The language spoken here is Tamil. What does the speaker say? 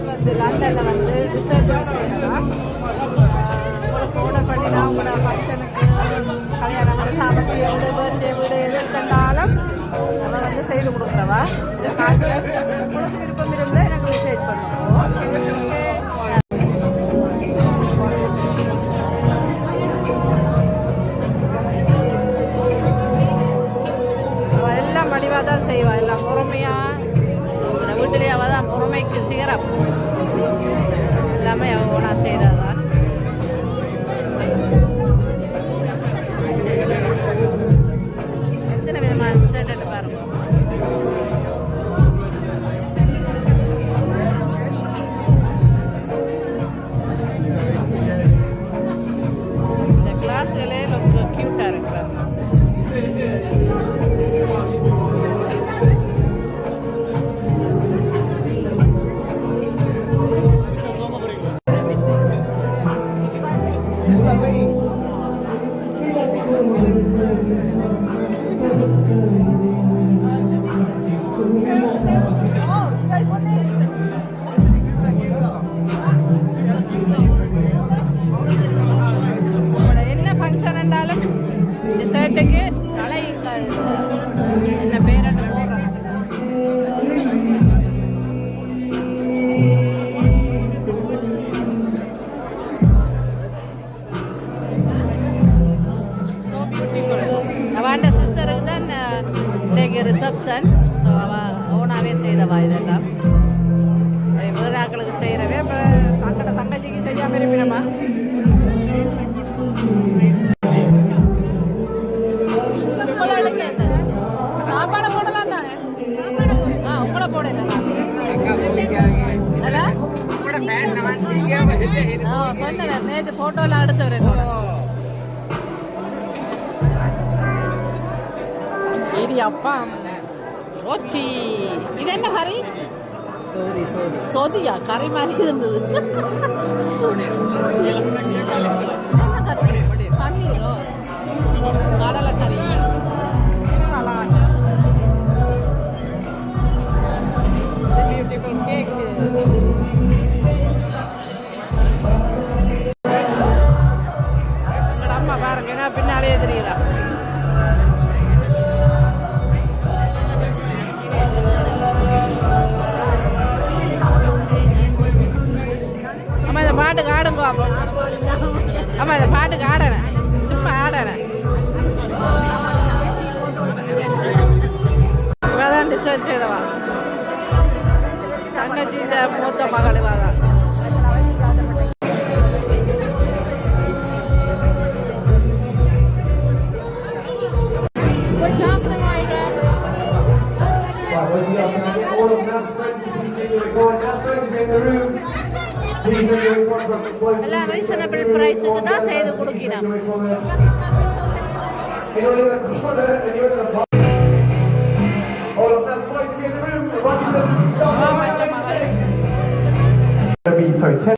வந்து லண்டனில் வந்து ரிசர்ச் செய்யறதா உங்களுக்கு ஆர்டர் பண்ணினா உங்களோட ஃபங்க்ஷனுக்கு கல்யாணம் சாப்பிட்டு வீடு பர்த்டே வீடு எது கண்டாலும் நம்ம வந்து செய்து கொடுக்குறவா இதை பார்த்து உங்களுக்கு விருப்பம் இருந்தால் எனக்கு மெசேஜ் பண்ணுவோம். எல்லாம் வடிவாக தான் செய்வாள், எல்லாம் பொறுமையாக வீட்டிலேயே அவள் தான் பொறுமைக்கு சிகரம் எல்லாமே அவள் ஒன்றா செய்தாதான். எத்தனை விதமான ரிசல்ட் பாருங்க. இந்த கிளாஸ்களே ரொம்ப க்யூட்டாக இருக்கு பாருங்க. என்ன ஃபங்க்ஷன் என்றாலும் டிசர்ட்டுக்கு அலையுங்கள் என்ன பேரன்னு போடுறாங்க. So beautiful. அவன் சிஸ்டருக்கு தான் இன்றைக்கு ரிசப்ஷன். ஸோ அவள் ஓனாகவே செய்தவா இதெல்லாம் முதலாக்களுக்கு செய்கிறவே. அப்புறம் தங்கட தங்கச்சிக்கு செய்யாமல் இருப்பினமா. சாப்பாடு போடலாம் தானே? உங்களை போடல சொன்னவர் நேற்று போட்டோலாம் எடுத்தவர். அப்பா ஓச்சி இது என்ன கறி? சோதியா கறி மாதிரி இருந்தது. என்ன கறி? பன்னீரோ கடலை கறி. பியூட்டிஃபுல் கேக்கு. உங்களோட அம்மா பாருங்க, ஏன்னா பின்னாலே தெரியுதா. அம்மா இந்த பாட்டுக்கு ஆடுங்க பார்ப்போம். அம்மா இந்த பாட்டுக்கு ஆடுறேன், சும்மா ஆடுறேன். இவதான் டிசர்ட் செய்தவா தங்கச்சி, இந்த மூத்த மகள் இவாதான். எல்லாம் ரீசனபிள் பிரைஸுக்கு தான் செய்து கொடுக்கிறோம். Sorry,